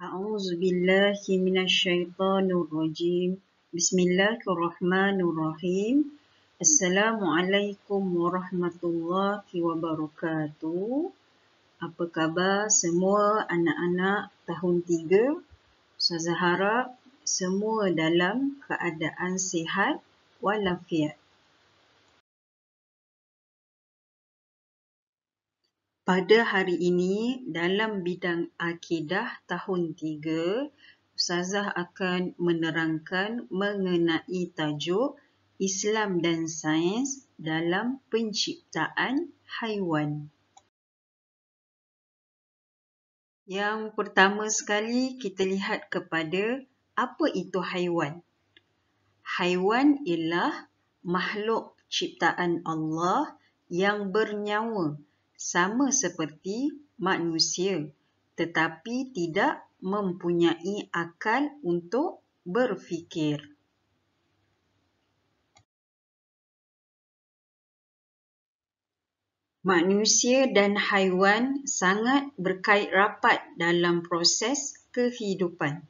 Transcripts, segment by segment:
أعوذ بالله من الشيطان الرجيم بسم الله الرحمن الرحيم Assalamualaikum warahmatullahi wabarakatuh. Apa khabar semua anak-anak tahun 3? Ustazah harap semua dalam keadaan sihat walafiat. Pada hari ini dalam bidang akidah tahun 3, Ustazah akan menerangkan mengenai tajuk Islam dan Sains dalam penciptaan haiwan. Yang pertama sekali kita lihat kepada apa itu haiwan. Haiwan ialah makhluk ciptaan Allah yang bernyawa sama seperti manusia tetapi tidak mempunyai akal untuk berfikir. Manusia dan haiwan sangat berkait rapat dalam proses kehidupan.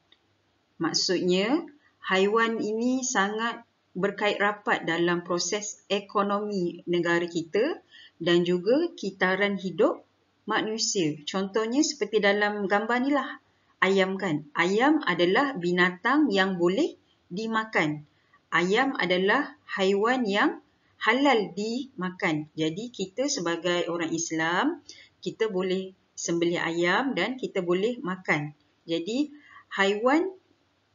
Maksudnya, haiwan ini sangat berkait rapat dalam proses ekonomi negara kita dan juga kitaran hidup manusia. Contohnya seperti dalam gambar ni lah, ayam kan. Ayam adalah binatang yang boleh dimakan. Ayam adalah haiwan yang halal dimakan. Jadi kita sebagai orang Islam, kita boleh sembelih ayam dan kita boleh makan. Jadi haiwan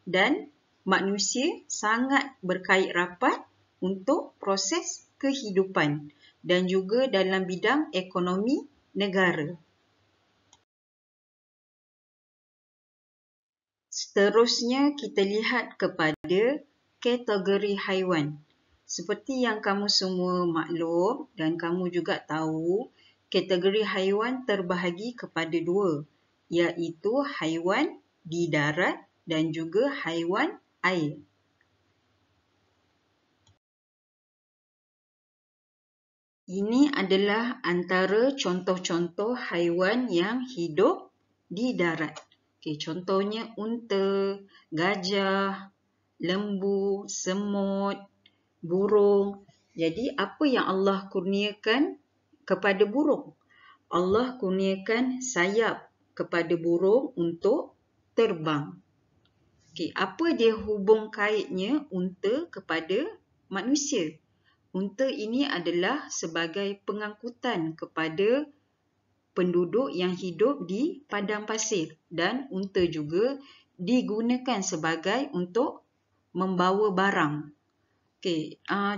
dan manusia sangat berkait rapat untuk proses kehidupan dan juga dalam bidang ekonomi negara. Seterusnya kita lihat kepada kategori haiwan. Seperti yang kamu semua maklum dan kamu juga tahu, kategori haiwan terbahagi kepada dua, iaitu haiwan di darat dan juga haiwan air. Ini adalah antara contoh-contoh haiwan yang hidup di darat. Contohnya unta, gajah, lembu, semut, burung. Jadi apa yang Allah kurniakan kepada burung? Allah kurniakan sayap kepada burung untuk terbang. Apa dia hubung kaitnya unta kepada manusia? Unta ini adalah sebagai pengangkutan kepada penduduk yang hidup di padang pasir dan unta juga digunakan sebagai untuk membawa barang.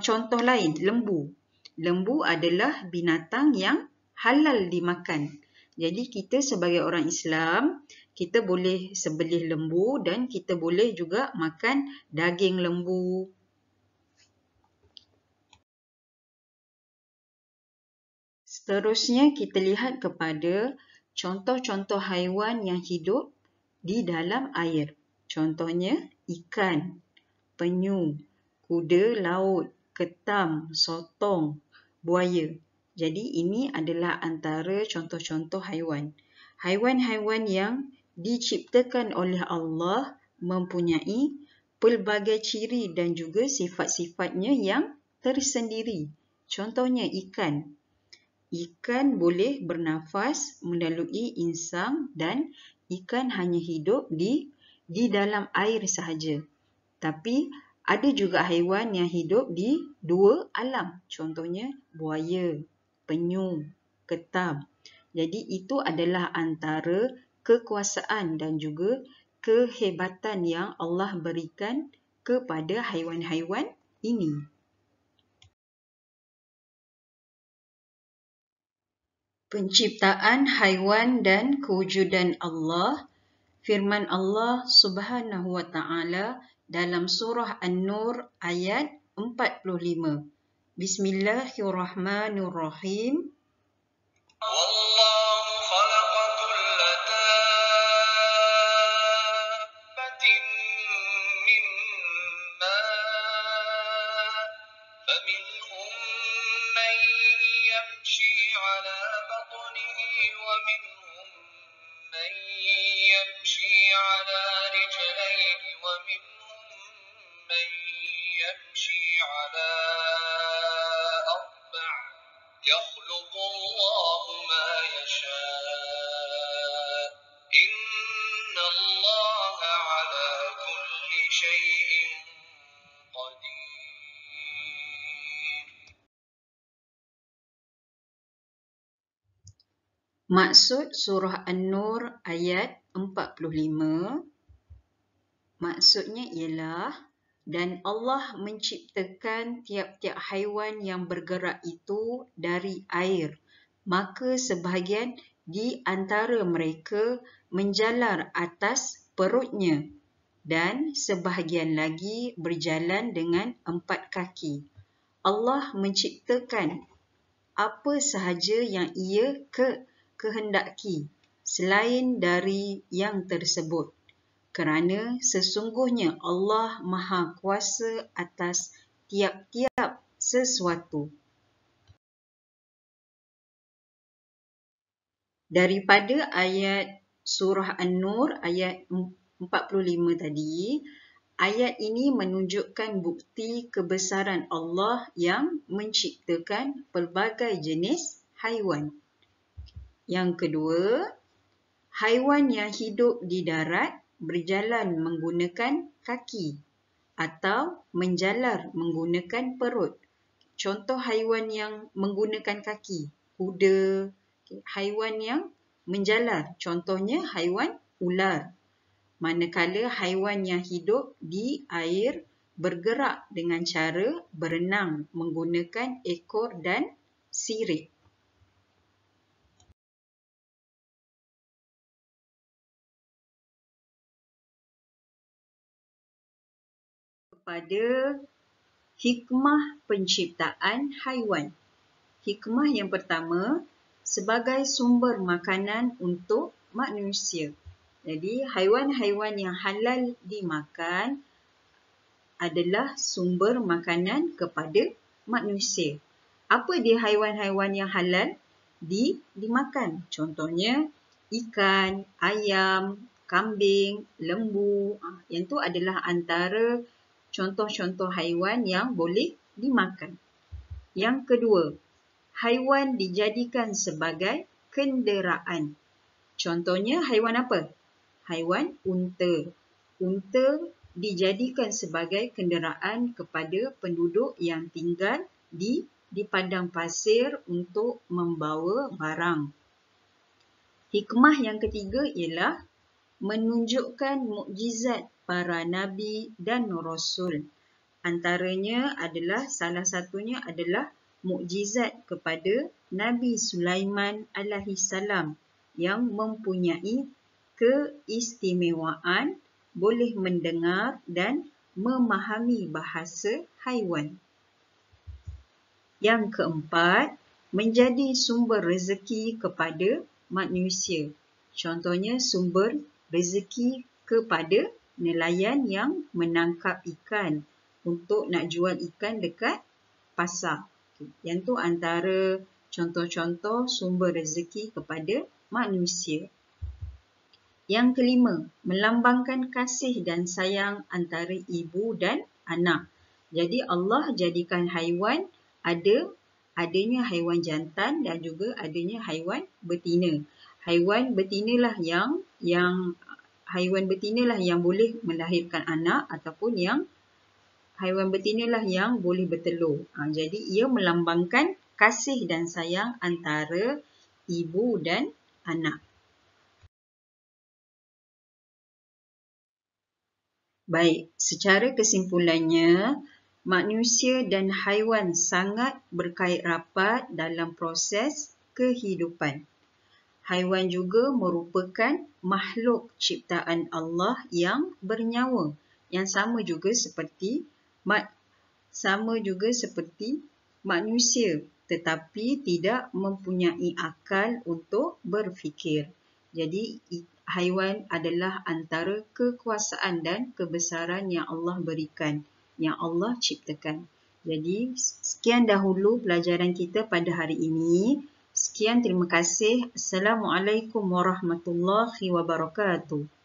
Contoh lain, lembu. Lembu adalah binatang yang halal dimakan. Jadi kita sebagai orang Islam, kita boleh sembelih lembu dan kita boleh juga makan daging lembu. Seterusnya kita lihat kepada contoh-contoh haiwan yang hidup di dalam air. Contohnya ikan, penyu, kuda laut, ketam, sotong, buaya. Jadi ini adalah antara contoh-contoh haiwan. Haiwan-haiwan yang diciptakan oleh Allah mempunyai pelbagai ciri dan juga sifat-sifatnya yang tersendiri. Contohnya ikan. Ikan boleh bernafas melalui insang dan ikan hanya hidup di dalam air sahaja. Tapi ada juga haiwan yang hidup di dua alam. Contohnya buaya, penyu, ketam. Jadi itu adalah antara kekuasaan dan juga kehebatan yang Allah berikan kepada haiwan-haiwan ini. Penciptaan haiwan dan kewujudan Allah. Firman Allah Subhanahu wa taala dalam surah An-Nur ayat 45. Bismillahirrahmanirrahim. Wallahu khalaqa kulla dabbatin min ma' faminhum man yamshi 'ala batnihi wa minhum من يمشي على رجلين ومنهم من يمشي على أربع يخلق الله ما يشاء إن الله على كل شيء قدير. Maksud surah An-Nur ayat 45, maksudnya ialah, dan Allah menciptakan tiap-tiap haiwan yang bergerak itu dari air, maka sebahagian di antara mereka menjalar atas perutnya dan sebahagian lagi berjalan dengan 4 kaki. Allah menciptakan apa sahaja yang ia kehendaki selain dari yang tersebut, kerana sesungguhnya Allah Maha Kuasa atas tiap-tiap sesuatu. Daripada ayat surah An-Nur ayat 45 tadi, ayat ini menunjukkan bukti kebesaran Allah yang menciptakan pelbagai jenis haiwan. Yang kedua, haiwan yang hidup di darat berjalan menggunakan kaki atau menjalar menggunakan perut. Contoh haiwan yang menggunakan kaki, kuda. Haiwan yang menjalar, contohnya haiwan ular. Manakala haiwan yang hidup di air bergerak dengan cara berenang menggunakan ekor dan sirip. Kepada hikmah penciptaan haiwan. Hikmah yang pertama, sebagai sumber makanan untuk manusia. Jadi, haiwan-haiwan yang halal dimakan adalah sumber makanan kepada manusia. Apa dia haiwan-haiwan yang halal dimakan? Contohnya, ikan, ayam, kambing, lembu. Yang itu adalah antara contoh-contoh haiwan yang boleh dimakan. Yang kedua, haiwan dijadikan sebagai kenderaan. Contohnya haiwan apa? Haiwan unta. Unta dijadikan sebagai kenderaan kepada penduduk yang tinggal di padang pasir untuk membawa barang. Hikmah yang ketiga ialah menunjukkan mukjizat para nabi dan rasul. Antaranya adalah, salah satunya adalah mukjizat kepada Nabi Sulaiman alaihissalam yang mempunyai keistimewaan boleh mendengar dan memahami bahasa haiwan. Yang keempat, menjadi sumber rezeki kepada manusia. Contohnya sumber rezeki kepada nelayan yang menangkap ikan untuk nak jual ikan dekat pasar. Yang tu antara contoh-contoh sumber rezeki kepada manusia. Yang kelima, melambangkan kasih dan sayang antara ibu dan anak. Jadi Allah jadikan haiwan adanya haiwan jantan dan juga adanya haiwan betina. Haiwan betinalah yang boleh melahirkan anak ataupun haiwan betinalah yang boleh bertelur. Jadi ia melambangkan kasih dan sayang antara ibu dan anak. Baik, secara kesimpulannya, manusia dan haiwan sangat berkait rapat dalam proses kehidupan. Haiwan juga merupakan makhluk ciptaan Allah yang bernyawa, yang sama juga seperti manusia, tetapi tidak mempunyai akal untuk berfikir. Jadi, haiwan adalah antara kekuasaan dan kebesaran yang Allah berikan, yang Allah ciptakan. Jadi, sekian dahulu pelajaran kita pada hari ini. Sekian, terima kasih. Assalamualaikum warahmatullahi wabarakatuh.